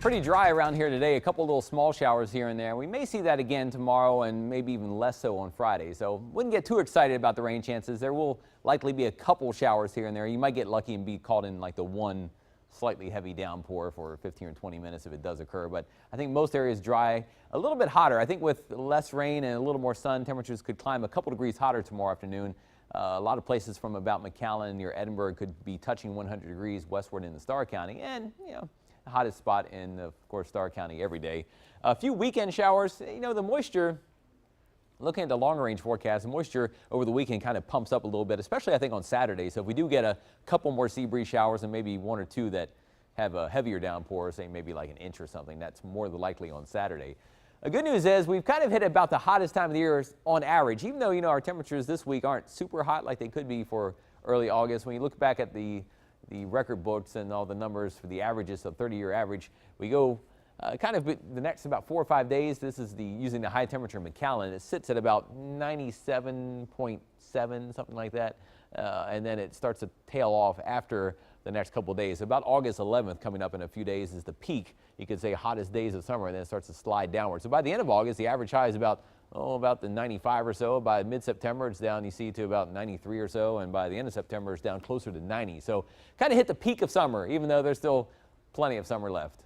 Pretty dry around here today. A couple little small showers here and there. We may see that again tomorrow and maybe even less so on Friday. So wouldn't get too excited about the rain chances. There will likely be a couple showers here and there. You might get lucky and be caught in like the one slightly heavy downpour for 15 or 20 minutes if it does occur. But I think most areas dry, a little bit hotter. I think with less rain and a little more sun, temperatures could climb a couple degrees hotter tomorrow afternoon. A lot of places from about McAllen near Edinburgh could be touching 100 degrees westward into Starr County. And, the hottest spot in, of course, Starr County every day. A few weekend showers. The moisture, looking at the longer range forecast, the moisture over the weekend kind of pumps up a little bit, especially I think on Saturday. So if we do get a couple more sea breeze showers and maybe one or two that have a heavier downpour, say maybe like an inch or something, that's more than likely on Saturday. The good news is we've kind of hit about the hottest time of the year on average, even though, our temperatures this week aren't super hot like they could be for early August. When you look back at the record books and all the numbers for the averages, so 30-year average, we go kind of the next about 4 or 5 days. This is using the high temperature McAllen. It sits at about 97.7, something like that, and then it starts to tail off after the next couple of days. About August 11th, coming up in a few days, is the peak. You could say hottest days of summer, and then it starts to slide downward. So by the end of August, the average high is about the 95 or so. By mid-September, it's down, you see, to about 93 or so, and by the end of September, it's down closer to 90. So kind of hit the peak of summer, even though there's still plenty of summer left.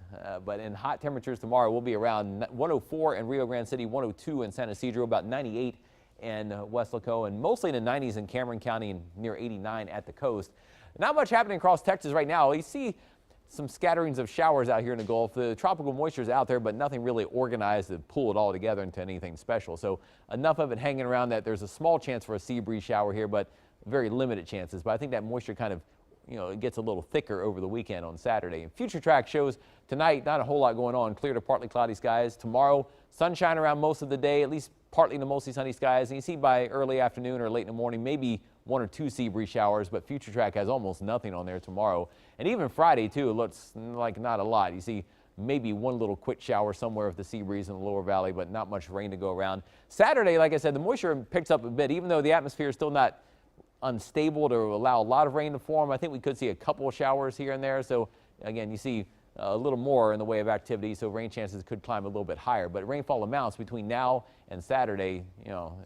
But in hot temperatures tomorrow, we'll be around 104 in Rio Grande City, 102 in San Ysidro, about 98 in Weslaco, and mostly in the 90s in Cameron County and near 89 at the coast. Not much happening across Texas right now. You see some scatterings of showers out here in the Gulf. The tropical moisture is out there, but nothing really organized to pull it all together into anything special. So enough of it hanging around that there's a small chance for a sea breeze shower here, but very limited chances. But I think that moisture kind of, it gets a little thicker over the weekend on Saturday. And Future Track shows tonight not a whole lot going on. Clear to partly cloudy skies. Tomorrow, sunshine around most of the day, at least partly to mostly sunny skies. And you see by early afternoon or late in the morning, maybe one or two sea breeze showers, but Future Track has almost nothing on there tomorrow. And even Friday, too, it looks like not a lot. You see maybe one little quick shower somewhere with the sea breeze in the lower valley, but not much rain to go around. Saturday, like I said, the moisture picks up a bit, even though the atmosphere is still not unstable to allow a lot of rain to form. I think we could see a couple of showers here and there. So, again, you see a little more in the way of activity, so rain chances could climb a little bit higher. But rainfall amounts between now and Saturday,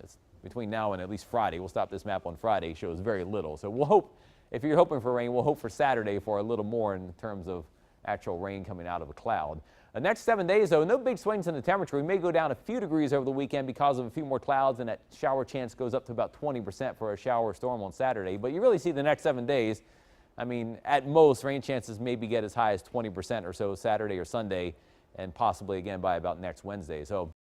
it's between now and at least Friday. We'll stop this map on Friday, shows very little. So we'll hope, if you're hoping for rain, we'll hope for Saturday for a little more in terms of actual rain coming out of a cloud. The next 7 days, though, no big swings in the temperature. We may go down a few degrees over the weekend because of a few more clouds, and that shower chance goes up to about 20% for a shower or storm on Saturday. But you really see the next 7 days, at most, rain chances maybe get as high as 20% or so Saturday or Sunday, and possibly again by about next Wednesday. So